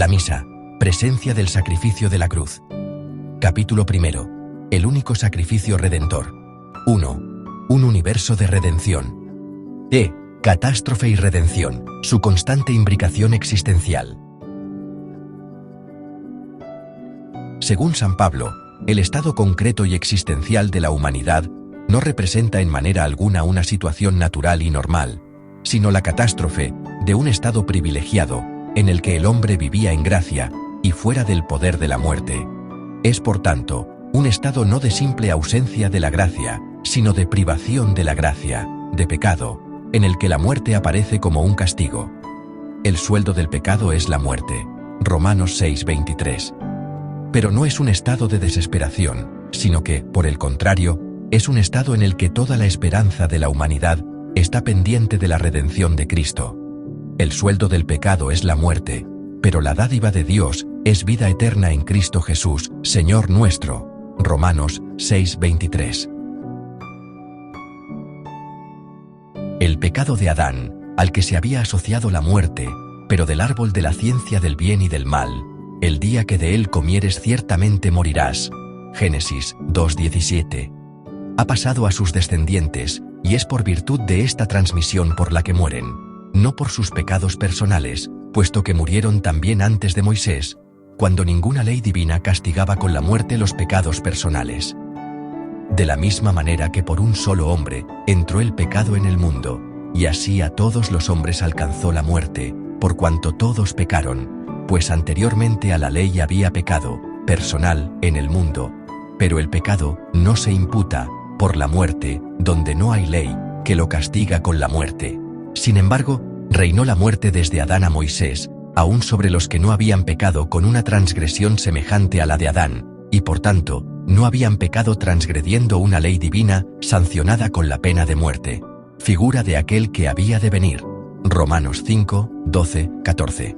La misa, presencia del sacrificio de la cruz. Capítulo primero. El único sacrificio redentor. 1. Un universo de redención. Catástrofe y redención, su constante imbricación existencial. Según San Pablo, el estado concreto y existencial de la humanidad no representa en manera alguna una situación natural y normal, sino la catástrofe de un estado privilegiado en el que el hombre vivía en gracia y fuera del poder de la muerte. Es, por tanto, un estado no de simple ausencia de la gracia, sino de privación de la gracia, de pecado, en el que la muerte aparece como un castigo. El sueldo del pecado es la muerte. Romanos 6:23. Pero no es un estado de desesperación, sino que, por el contrario, es un estado en el que toda la esperanza de la humanidad está pendiente de la redención de Cristo. El sueldo del pecado es la muerte, pero la dádiva de Dios es vida eterna en Cristo Jesús, Señor nuestro. Romanos 6:23. El pecado de Adán, al que se había asociado la muerte, pero del árbol de la ciencia del bien y del mal, el día que de él comieres ciertamente morirás. Génesis 2:17. Ha pasado a sus descendientes, y es por virtud de esta transmisión por la que mueren, no por sus pecados personales, puesto que murieron también antes de Moisés, cuando ninguna ley divina castigaba con la muerte los pecados personales. De la misma manera que por un solo hombre entró el pecado en el mundo, y así a todos los hombres alcanzó la muerte, por cuanto todos pecaron, pues anteriormente a la ley había pecado personal en el mundo, pero el pecado no se imputa por la muerte, donde no hay ley que lo castiga con la muerte. Sin embargo, reinó la muerte desde Adán a Moisés, aún sobre los que no habían pecado con una transgresión semejante a la de Adán, y por tanto, no habían pecado transgrediendo una ley divina sancionada con la pena de muerte, figura de aquel que había de venir. Romanos 5:12-14.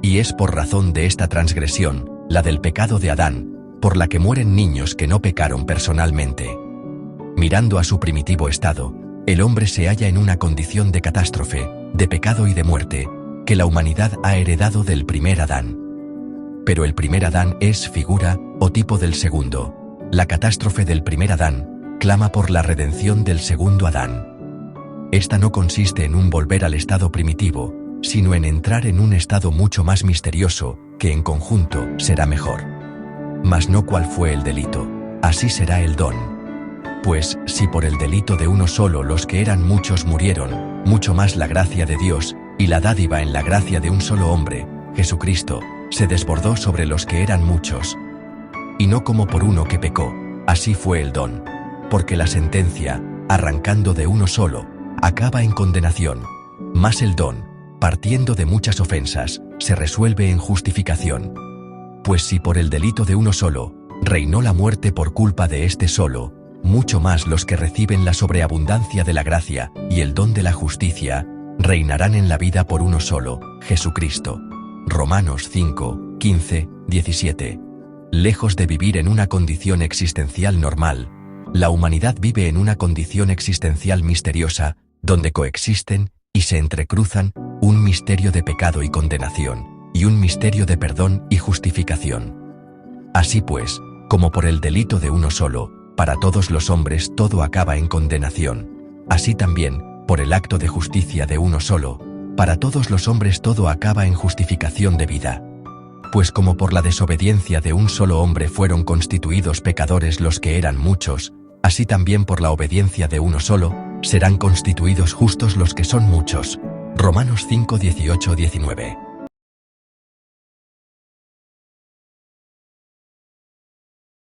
Y es por razón de esta transgresión, la del pecado de Adán, por la que mueren niños que no pecaron personalmente. Mirando a su primitivo estado, el hombre se halla en una condición de catástrofe, de pecado y de muerte, que la humanidad ha heredado del primer Adán. Pero el primer Adán es figura o tipo del segundo. La catástrofe del primer Adán clama por la redención del segundo Adán. Esta no consiste en un volver al estado primitivo, sino en entrar en un estado mucho más misterioso, que en conjunto será mejor. Mas no cuál fue el delito, así será el don. Pues, si por el delito de uno solo los que eran muchos murieron, mucho más la gracia de Dios, y la dádiva en la gracia de un solo hombre, Jesucristo, se desbordó sobre los que eran muchos. Y no como por uno que pecó, así fue el don. Porque la sentencia, arrancando de uno solo, acaba en condenación. Mas el don, partiendo de muchas ofensas, se resuelve en justificación. Pues si por el delito de uno solo, reinó la muerte por culpa de este solo, mucho más los que reciben la sobreabundancia de la gracia y el don de la justicia, reinarán en la vida por uno solo, Jesucristo. Romanos 5:15-17. Lejos de vivir en una condición existencial normal, la humanidad vive en una condición existencial misteriosa, donde coexisten y se entrecruzan un misterio de pecado y condenación, y un misterio de perdón y justificación. Así pues, como por el delito de uno solo, para todos los hombres todo acaba en condenación, así también, por el acto de justicia de uno solo, para todos los hombres todo acaba en justificación de vida. Pues como por la desobediencia de un solo hombre fueron constituidos pecadores los que eran muchos, así también por la obediencia de uno solo, serán constituidos justos los que son muchos. Romanos 5:18-19.